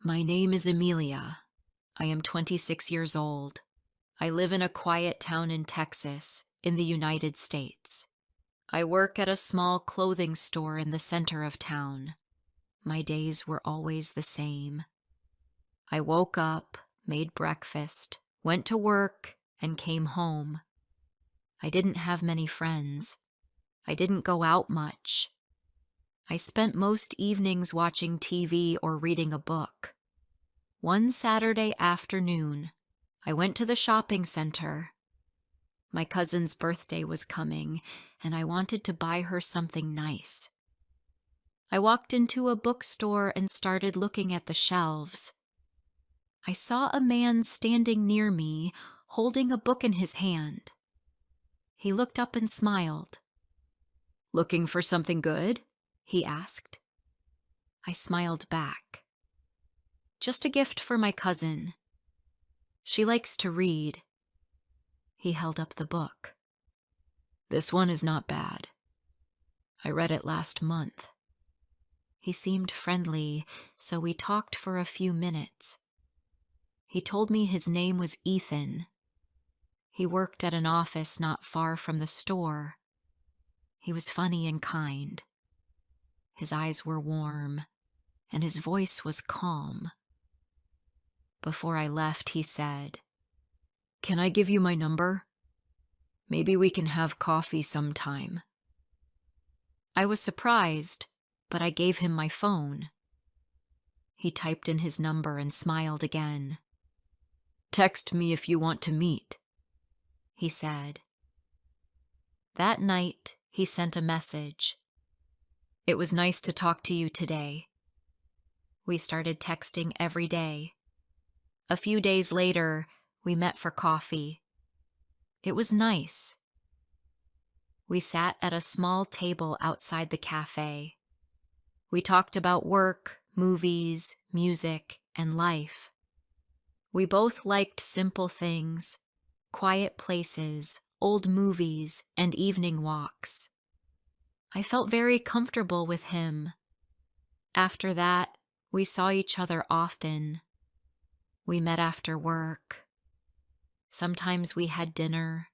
My name is Amelia. I am 26 years old. I live in a quiet town in Texas, in the United States. I work at a small clothing store in the center of town. My days were always the same. I woke up, made breakfast, went to work, and came home. I didn't have many friends. I didn't go out much. I spent most evenings watching TV or reading a book. One Saturday afternoon, I went to the shopping center. My cousin's birthday was coming, and I wanted to buy her something nice. I walked into a bookstore and started looking at the shelves. I saw a man standing near me, holding a book in his hand. He looked up and smiled. "Looking for something good?" he asked. I smiled back. "Just a gift for my cousin. She likes to read." He held up the book. "This one is not bad. I read it last month." He seemed friendly, so we talked for a few minutes. He told me his name was Ethan. He worked at an office not far from the store. He was funny and kind. His eyes were warm, and his voice was calm. Before I left, he said, "Can I give you my number? Maybe we can have coffee sometime." I was surprised, but I gave him my phone. He typed in his number and smiled again. "Text me if you want to meet," he said. That night, he sent a message. "It was nice to talk to you today." We started texting every day. A few days later, we met for coffee. It was nice. We sat at a small table outside the cafe. We talked about work, movies, music, and life. We both liked simple things, quiet places, old movies, and evening walks. I felt very comfortable with him. After that, we saw each other often. We met after work. Sometimes we had dinner.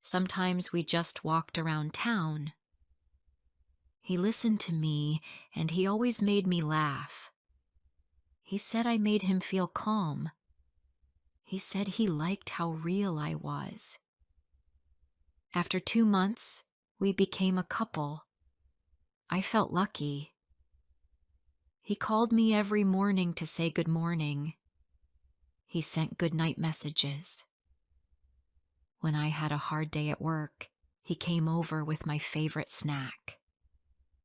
Sometimes we just walked around town. He listened to me, and he always made me laugh. He said I made him feel calm. He said he liked how real I was. After 2 months, we became a couple. I felt lucky. He called me every morning to say good morning. He sent goodnight messages. When I had a hard day at work, he came over with my favorite snack.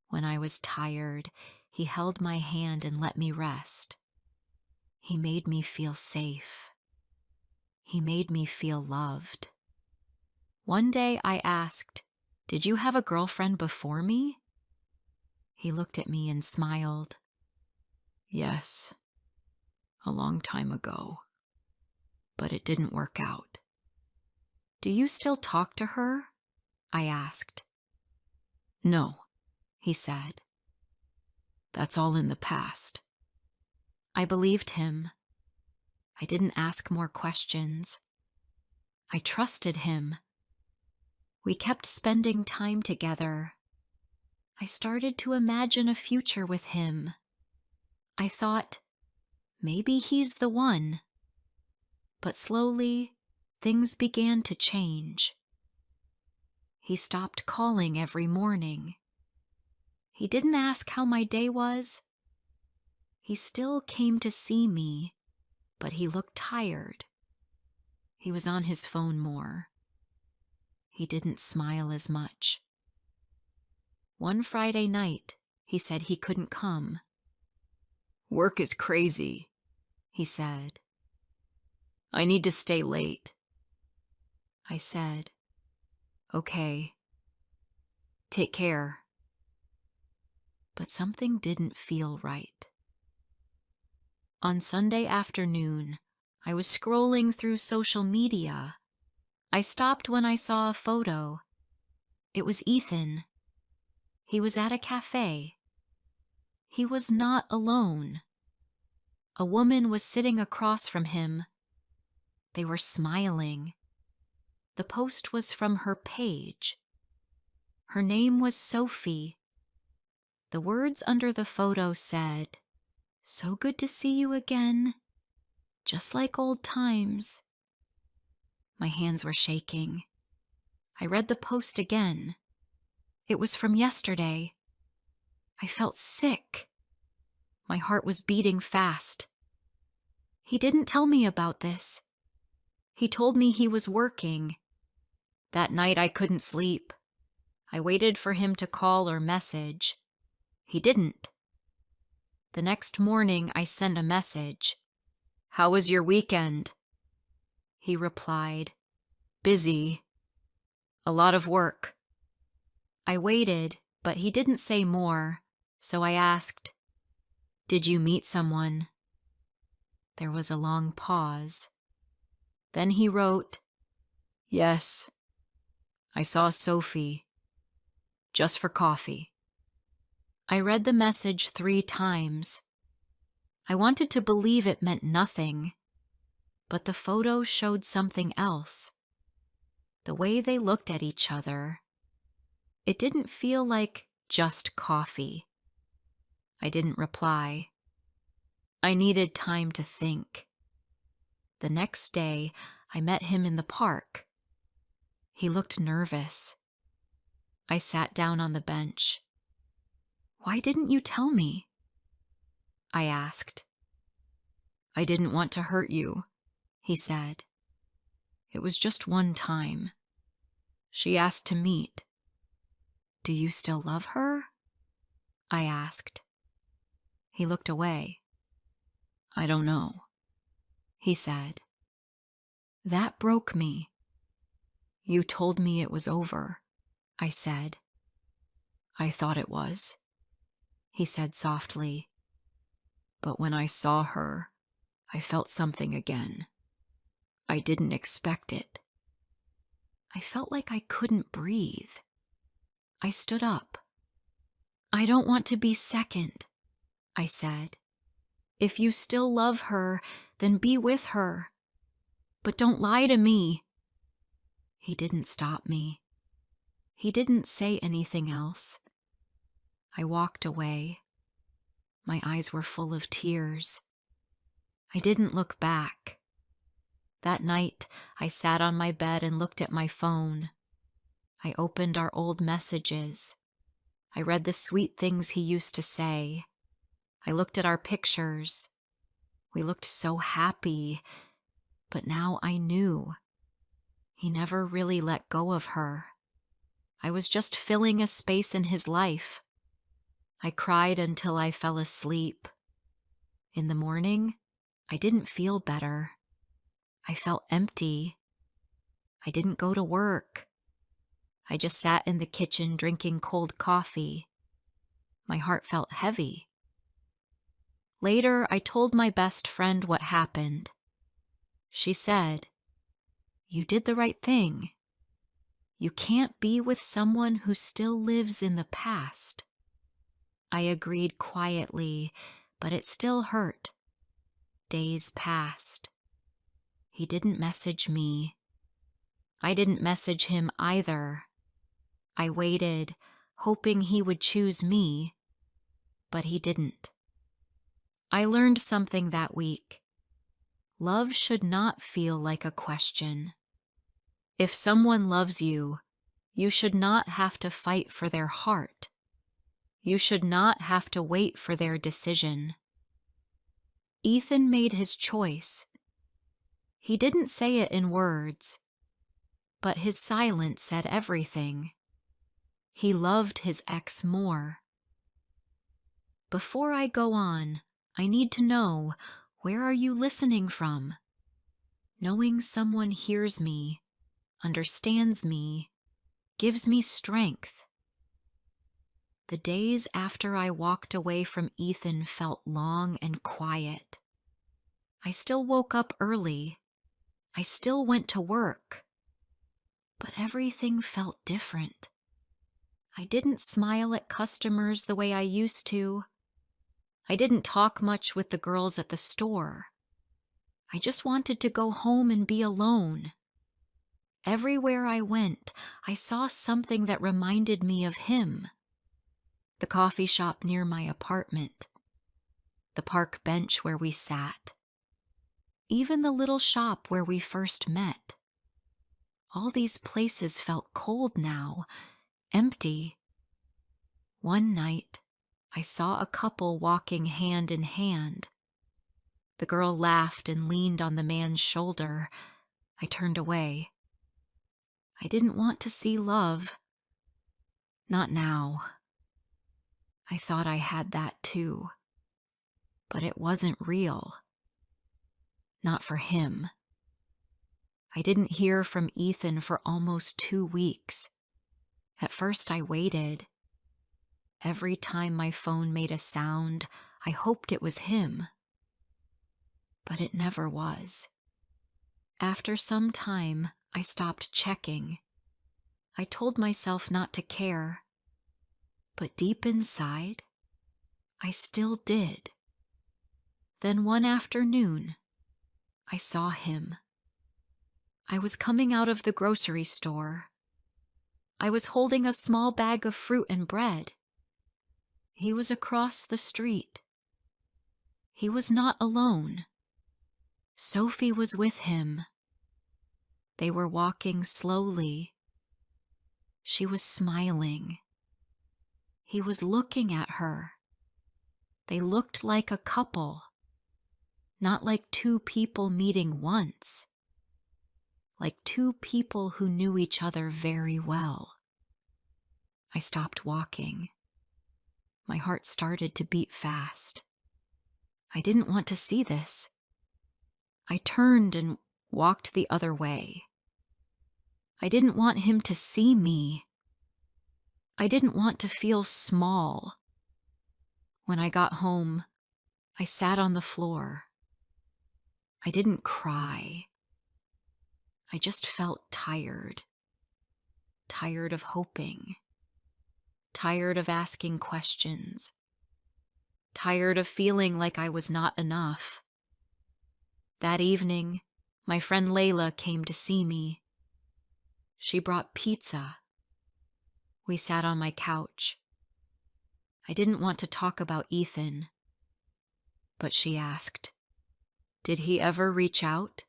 When I was tired, he held my hand and let me rest. He made me feel safe. He made me feel loved. One day I asked, "Did you have a girlfriend before me?" He looked at me and smiled. "Yes, a long time ago, but it didn't work out." "Do you still talk to her?" I asked. "No," he said. "That's all in the past." I believed him. I didn't ask more questions. I trusted him. We kept spending time together. I started to imagine a future with him. I thought, maybe he's the one. But slowly, things began to change. He stopped calling every morning. He didn't ask how my day was. He still came to see me, but he looked tired. He was on his phone more. He didn't smile as much. One Friday night, he said he couldn't come. "Work is crazy," he said. "I need to stay late." I said, "Okay. Take care." But something didn't feel right. On Sunday afternoon, I was scrolling through social media. I stopped when I saw a photo. It was Ethan. He was at a cafe. He was not alone. A woman was sitting across from him. They were smiling. The post was from her page. Her name was Sophie. The words under the photo said, "So good to see you again, just like old times." My hands were shaking. I read the post again. It was from yesterday. I felt sick. My heart was beating fast. He didn't tell me about this. He told me he was working. That night I couldn't sleep. I waited for him to call or message. He didn't. The next morning I sent a message. "How was your weekend?" He replied, "Busy. A lot of work." I waited, but he didn't say more, so I asked, "Did you meet someone?" There was a long pause. Then he wrote, "Yes, I saw Sophie. Just for coffee." I read the message 3 times. I wanted to believe it meant nothing, but the photo showed something else. The way they looked at each other. It didn't feel like just coffee. I didn't reply. I needed time to think. The next day, I met him in the park. He looked nervous. I sat down on the bench. "Why didn't you tell me?" I asked. "I didn't want to hurt you," he said. "It was just one time. She asked to meet." "Do you still love her?" I asked. He looked away. "I don't know," he said. That broke me. "You told me it was over," I said. "I thought it was," he said softly. "But when I saw her, I felt something again. I didn't expect it." I felt like I couldn't breathe. I stood up. "I don't want to be second," I said. "If you still love her, then be with her. But don't lie to me." He didn't stop me. He didn't say anything else. I walked away. My eyes were full of tears. I didn't look back. That night, I sat on my bed and looked at my phone. I opened our old messages. I read the sweet things he used to say. I looked at our pictures. We looked so happy, but now I knew. He never really let go of her. I was just filling a space in his life. I cried until I fell asleep. In the morning, I didn't feel better. I felt empty. I didn't go to work. I just sat in the kitchen drinking cold coffee. My heart felt heavy. Later, I told my best friend what happened. She said, "You did the right thing. You can't be with someone who still lives in the past." I agreed quietly, but it still hurt. Days passed. He didn't message me. I didn't message him either. I waited, hoping he would choose me, but he didn't. I learned something that week. Love should not feel like a question. If someone loves you, you should not have to fight for their heart. You should not have to wait for their decision. Ethan made his choice. He didn't say it in words, but his silence said everything. He loved his ex more. Before I go on, I need to know, where are you listening from? Knowing someone hears me, understands me, gives me strength. The days after I walked away from Ethan felt long and quiet. I still woke up early. I still went to work. But everything felt different. I didn't smile at customers the way I used to. I didn't talk much with the girls at the store. I just wanted to go home and be alone. Everywhere I went, I saw something that reminded me of him. The coffee shop near my apartment, the park bench where we sat, even the little shop where we first met. All these places felt cold now, empty. One night, I saw a couple walking hand in hand. The girl laughed and leaned on the man's shoulder. I turned away. I didn't want to see love. Not now. I thought I had that too. But it wasn't real. Not for him. I didn't hear from Ethan for almost 2 weeks. At first I waited. Every time my phone made a sound, I hoped it was him. But it never was. After some time, I stopped checking. I told myself not to care. But deep inside, I still did. Then one afternoon, I saw him. I was coming out of the grocery store. I was holding a small bag of fruit and bread. He was across the street. He was not alone. Sophie was with him. They were walking slowly. She was smiling. He was looking at her. They looked like a couple, not like two people meeting once, like two people who knew each other very well. I stopped walking. My heart started to beat fast. I didn't want to see this. I turned and walked the other way. I didn't want him to see me. I didn't want to feel small. When I got home, I sat on the floor. I didn't cry. I just felt tired. Tired of hoping. Tired of asking questions. Tired of feeling like I was not enough. That evening, my friend Layla came to see me. She brought pizza. We sat on my couch. I didn't want to talk about Ethan, but she asked, "Did he ever reach out?"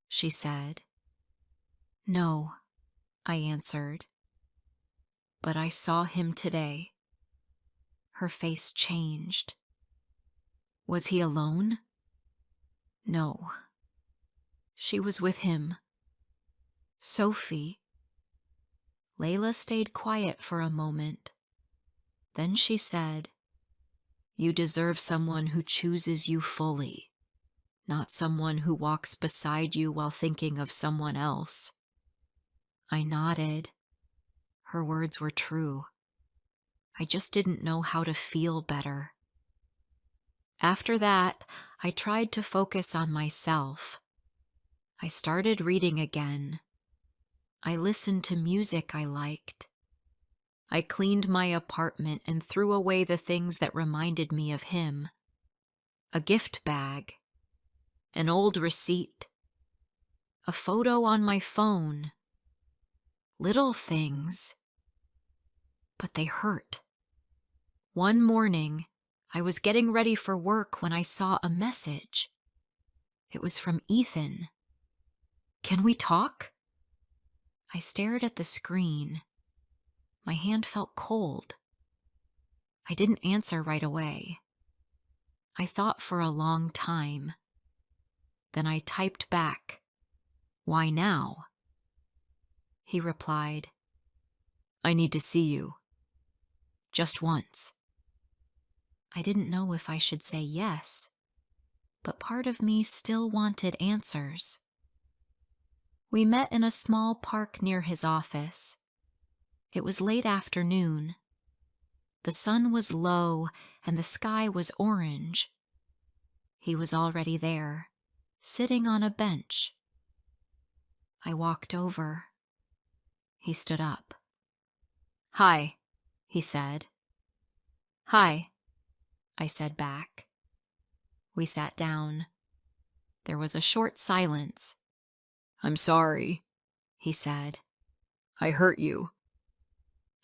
She said. "No," I answered. "But I saw him today." Her face changed. "Was he alone?" "No. She was with him. Sophie." Layla stayed quiet for a moment. Then she said, "You deserve someone who chooses you fully, not someone who walks beside you while thinking of someone else." I nodded. Her words were true. I just didn't know how to feel better. After that, I tried to focus on myself. I started reading again. I listened to music I liked. I cleaned my apartment and threw away the things that reminded me of him. A gift bag, an old receipt, a photo on my phone. Little things, but they hurt. One morning, I was getting ready for work when I saw a message. It was from Ethan. "Can we talk?" I stared at the screen. My hand felt cold. I didn't answer right away. I thought for a long time. Then I typed back, "Why now?" He replied, "I need to see you. Just once." I didn't know if I should say yes, but part of me still wanted answers. We met in a small park near his office. It was late afternoon. The sun was low and the sky was orange. He was already there, sitting on a bench. I walked over. He stood up. "Hi," he said. "Hi." I said back. We sat down. There was a short silence. "I'm sorry," he said. "I hurt you."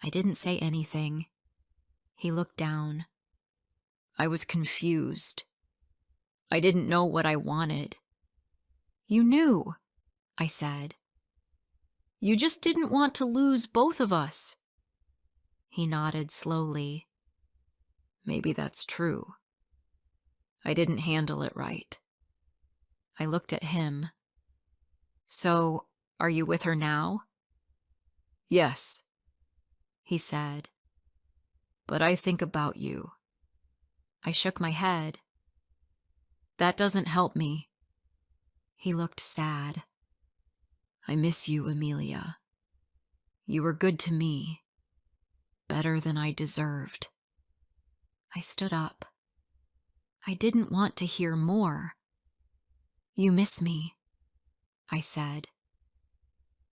I didn't say anything. He looked down. "I was confused. I didn't know what I wanted." "You knew," I said. "You just didn't want to lose both of us." He nodded slowly. "Maybe that's true. I didn't handle it right." I looked at him. "So, are you with her now?" "Yes," he said. "But I think about you." I shook my head. "That doesn't help me." He looked sad. "I miss you, Amelia. You were good to me. Better than I deserved." I stood up. I didn't want to hear more. "You miss me," I said.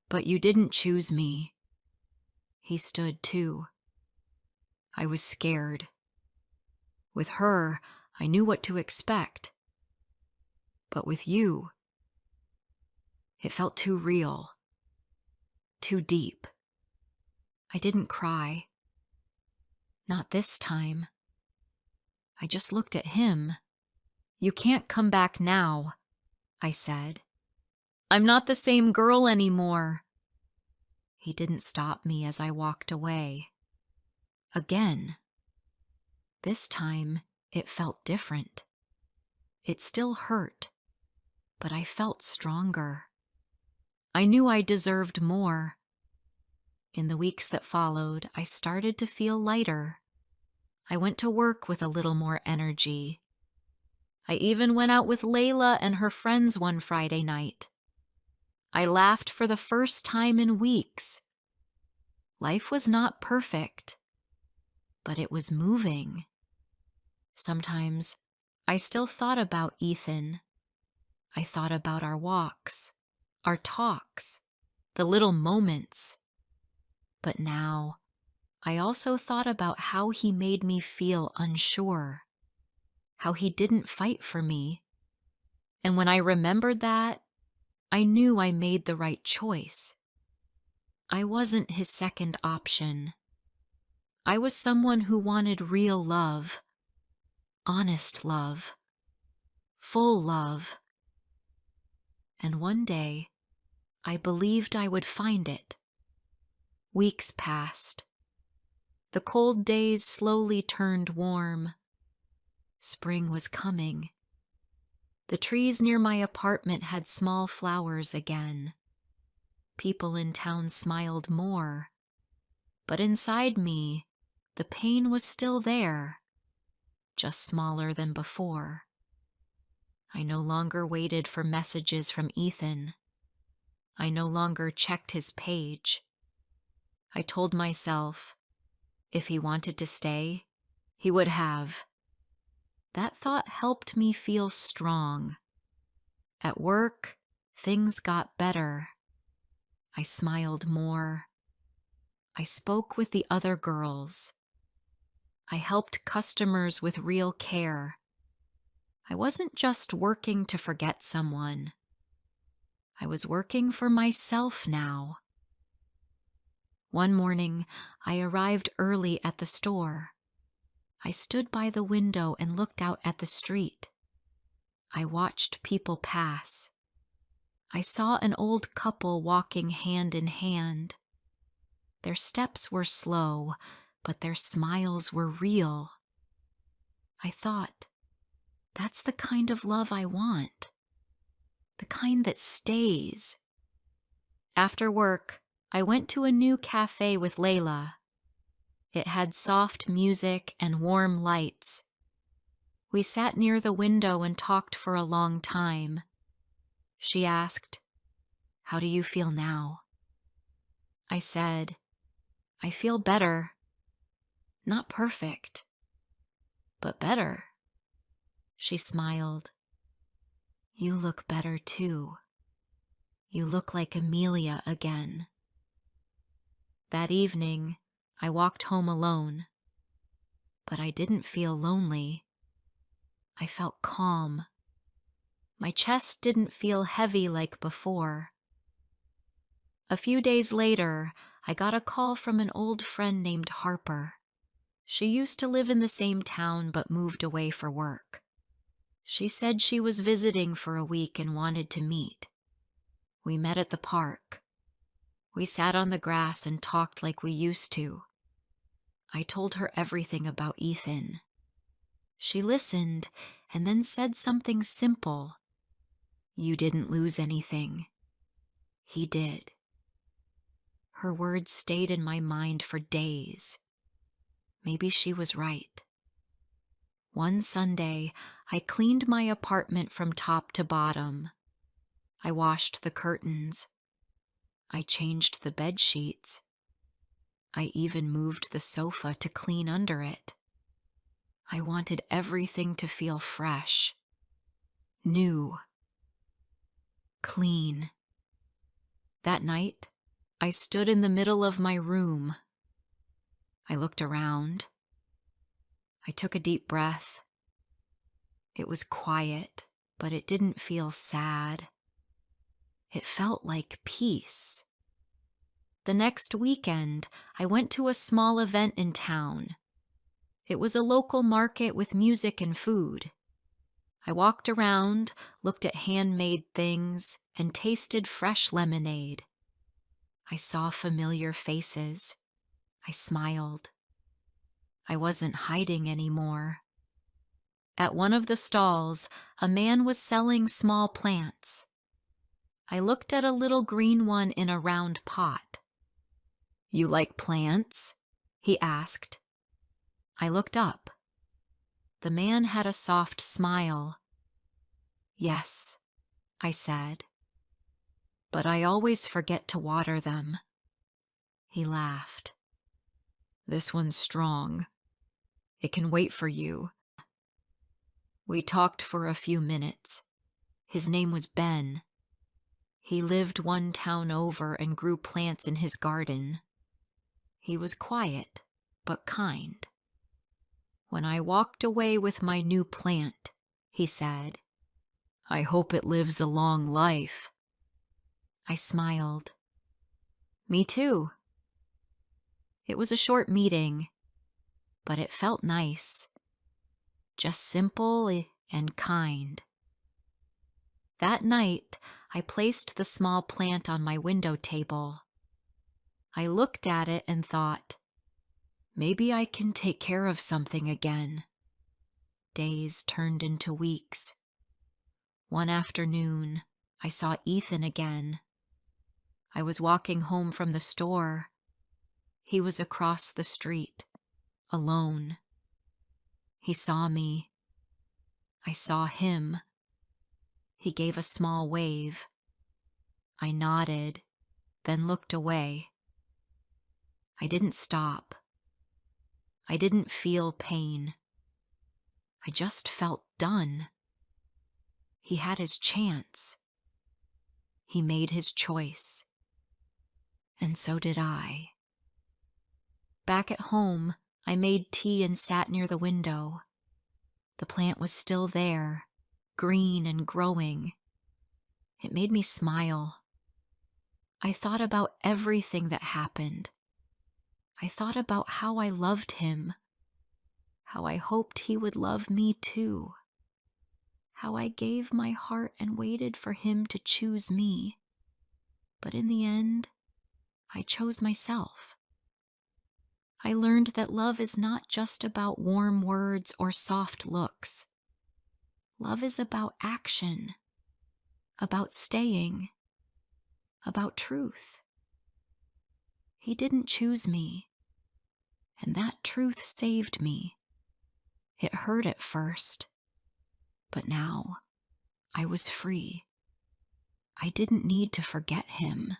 "But you didn't choose me." He stood too. I was scared. With her, I knew what to expect. But with you, it felt too real, too deep. I didn't cry. Not this time. I just looked at him. "You can't come back now," I said. "I'm not the same girl anymore." He didn't stop me as I walked away. Again. This time, it felt different. It still hurt, but I felt stronger. I knew I deserved more. In the weeks that followed, I started to feel lighter. I went to work with a little more energy. I even went out with Layla and her friends one Friday night. I laughed for the first time in weeks. Life was not perfect, but it was moving. Sometimes I still thought about Ethan. I thought about our walks, our talks, the little moments. But now, I also thought about how he made me feel unsure, how he didn't fight for me. And when I remembered that, I knew I made the right choice. I wasn't his second option. I was someone who wanted real love, honest love, full love. And one day, I believed I would find it. Weeks passed. The cold days slowly turned warm. Spring was coming. The trees near my apartment had small flowers again. People in town smiled more. But inside me, the pain was still there, just smaller than before. I no longer waited for messages from Ethan. I no longer checked his page. I told myself, if he wanted to stay, he would have. That thought helped me feel strong. At work, things got better. I smiled more. I spoke with the other girls. I helped customers with real care. I wasn't just working to forget someone. I was working for myself now. One morning, I arrived early at the store. I stood by the window and looked out at the street. I watched people pass. I saw an old couple walking hand in hand. Their steps were slow, but their smiles were real. I thought, that's the kind of love I want. The kind that stays. After work, I went to a new cafe with Layla. It had soft music and warm lights. We sat near the window and talked for a long time. She asked, "How do you feel now?" I said, "I feel better. Not perfect, but better." She smiled. "You look better too. You look like Amelia again." That evening, I walked home alone. But I didn't feel lonely. I felt calm. My chest didn't feel heavy like before. A few days later, I got a call from an old friend named Harper. She used to live in the same town but moved away for work. She said she was visiting for a week and wanted to meet. We met at the park. We sat on the grass and talked like we used to. I told her everything about Ethan. She listened and then said something simple. "You didn't lose anything. He did." Her words stayed in my mind for days. Maybe she was right. One Sunday, I cleaned my apartment from top to bottom. I washed the curtains. I changed the bed sheets. I even moved the sofa to clean under it. I wanted everything to feel fresh, new, clean. That night, I stood in the middle of my room. I looked around. I took a deep breath. It was quiet, but it didn't feel sad. It felt like peace. The next weekend, I went to a small event in town. It was a local market with music and food. I walked around, looked at handmade things, and tasted fresh lemonade. I saw familiar faces. I smiled. I wasn't hiding anymore. At one of the stalls, a man was selling small plants. I looked at a little green one in a round pot. "You like plants?" he asked. I looked up. The man had a soft smile. "Yes," I said, "but I always forget to water them." He laughed. "This one's strong. It can wait for you." We talked for a few minutes. His name was Ben. He lived one town over and grew plants in his garden. He was quiet, but kind. When I walked away with my new plant, he said, "I hope it lives a long life." I smiled. "Me too." It was a short meeting, but it felt nice. Just simple and kind. That night, I placed the small plant on my window table. I looked at it and thought, maybe I can take care of something again. Days turned into weeks. One afternoon, I saw Ethan again. I was walking home from the store. He was across the street, alone. He saw me. I saw him. He gave a small wave. I nodded, then looked away. I didn't stop. I didn't feel pain. I just felt done. He had his chance. He made his choice. And so did I. Back at home, I made tea and sat near the window. The plant was still there, green and growing. It made me smile. I thought about everything that happened. I thought about how I loved him, how I hoped he would love me too, how I gave my heart and waited for him to choose me. But in the end, I chose myself. I learned that love is not just about warm words or soft looks. Love is about action, about staying, about truth. He didn't choose me, and that truth saved me. It hurt at first, but now I was free. I didn't need to forget him.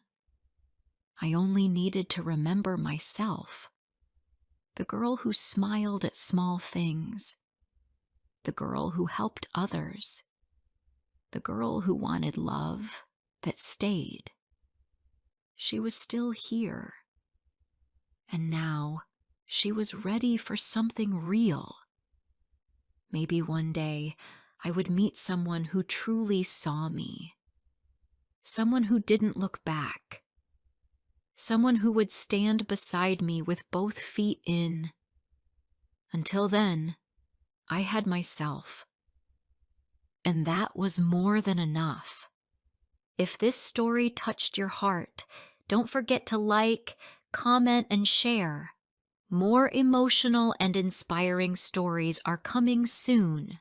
I only needed to remember myself, the girl who smiled at small things, the girl who helped others, the girl who wanted love that stayed. She was still here, and now she was ready for something real. Maybe one day I would meet someone who truly saw me, someone who didn't look back, someone who would stand beside me with both feet in. Until then, I had myself, and that was more than enough. If this story touched your heart, don't forget to like, comment, and share. More emotional and inspiring stories are coming soon.